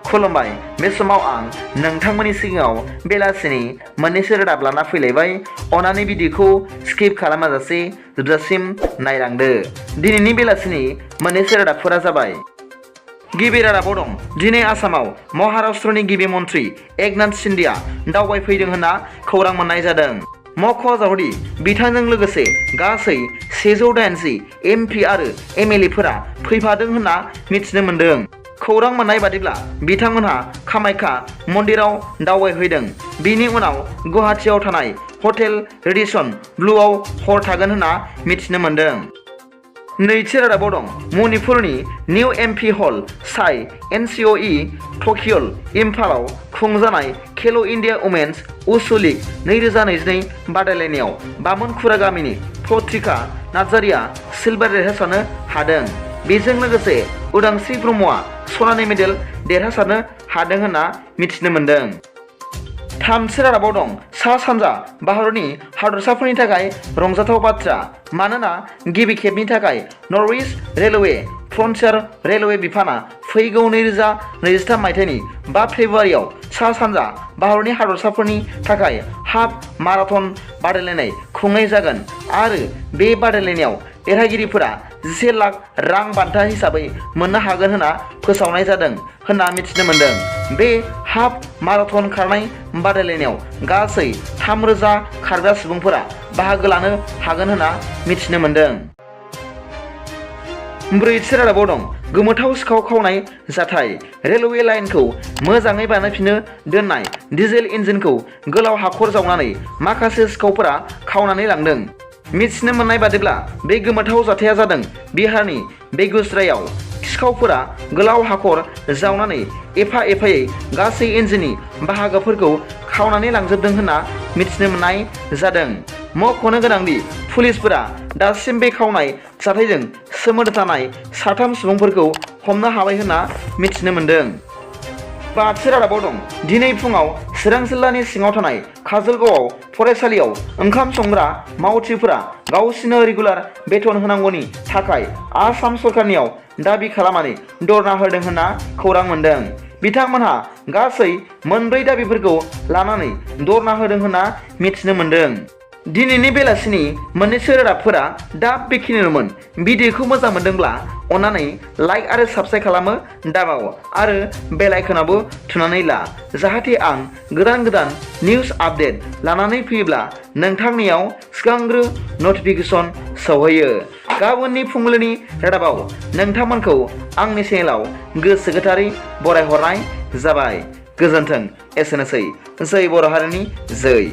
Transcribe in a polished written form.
खुलुमबाय बे समाव आं नोंथांमोननि सिगाङाव बेलासिनि मोननैसो रादाब लाना फैलायबाय अनानै भिडिअखौ स्किप खालामाजासे जोबजासिम नायलांदो। दिनैनि बेलासिनि मोननैसो रादाबफोरा जाबाय गिबि रादाबाव दं दिनै आसामाव महाराष्ट्रनि गिबि मन्त्रि एकनाथ शिन्देआ दावबायफैदों होनना खौरां मोननाय जादों। मख'जाथावदि बिथांजों लोगोसे गासै 180 MP आरो MLA फोरा फैफादों होनना मिथिनो मोन्दों। खौरां मोननाय बादिब्ला बिथांमोनहा कामाख्या मन्दिराव दावबायहैदों। बिनि उनाव गुवाहाटीआव थानाय हटेल रेडिसन ब्लुआव हर थागोन होनना मिथिनो मोन्दों। नैथि रादाबाव दं मणिपुरनि निउ MP हल साइ NCOE टकिय' इम्फालाव खुंजानाय खेल' इन्डिया वुमेन्स उसु लीग 2022 बादायलायनायाव बामोनखुरा गामिनि पत्रिका नार्जारीआ सिलभार देरहासारनो हादों। बेजों लोगोसे उदांस्रि ब्रह्मआ सनानि मेडेल देरहासारनो हादों होनना मिथिनो मोन्दों। थामथि रादाबाव दं सा सानजा भारतनि हादरसाफोरनि थाखाय रंजाथाव बाथ्रा मानोना गिबि खेबनि थाखाय north east railway frontier railway बिफाना फैगौ 2023 मायथाइनि 5 फेब्रुवारियाव सा सानजा भारतनि हादरसाफोरनि थाखाय हाफ माराथन बादायलायनाय खुंनाय जागोन आरो बे बादायलायनायाव देरहागिरिफोरा 11 लाख रां बान्था हिसाबै मोननो हागोन होनना फोसावनाय जादों होनना मिथिनो मोन्दों। बे हाफ माराथन खारनाय बादायलायनायाव गासै 3,000 खारग्रा सुबुंफोरा बाहागो लानो हागोन होनना मिथिनो मोन्दों। ब्रैथि रादाबाव दं गोमोथाव सिखाव खावनाय जाथाय रेलवे लाइनखौ मोजाङै बानायफिननो दोननाय डिजेल इन्जिनखौ गोलाव हाखर जावनानै माखासे सिखावफोरा खावनानै लांदों। मिथिनो मोननाय बादिब्ला बे गोमोथाव जाथाया जादों बिहारनि बेगुसरायआव सिखावफोरा गोलाव हाखर जावनानै एफा एफायै गासै इन्जिननि बाहागोफोरखौ खावनानै लांजोबदों होनना मिथिनो मोननाय जादों। मख'नो गोनांदि पुलिसफोरा दासिम बे खावनाय जाथायजों सोमोन्दो थानाय 3 सुबुंफोरखौ हमनो हाबाय होनना मिथिनो मोन्दों। बाथि रादाबाव दं दिनै फुङाव चिरां जिल्लानि सिङाव थानाय काजलगावआव फरायसालियाव ओंखाम संग्रा मावथिफोरा गावसिनो रेगुलार बेथन होनांगौनि थाखाय आसाम सरकारनियाव दाबि खालामनानै धरना होदों होनना खौरां मोन्दों। बिथांमोनहा गासै 4 दाबिफोरखौ लानानै धरना होदों होनना मिथिनो मोन्दों। दिनैनि बेलासिनि मोननैसो रादाबफोरा दा बेखिनिल'मोन। भिडिअखौ मोजां मोनदोंब्ला अन्नानै लाइक आरो साबस्क्राइब खालामो दाबाव आरो बेल आइकनावबो थुनानै ला जाहाथे आं गोदान निउस आपडेट लानानै फैयोब्ला नोंथांनियाव सिगांग्रो नटिफिकेसन सौहैयो। गाबोननि फुंबिलिनि रादाबाव नोंथांमोनखौ आंनि चेनेलाव गोसो गोथारै बरायहरनाय जाबाय। गोजोन्थों। एसेनोसै। जै बर' हारिनि जै।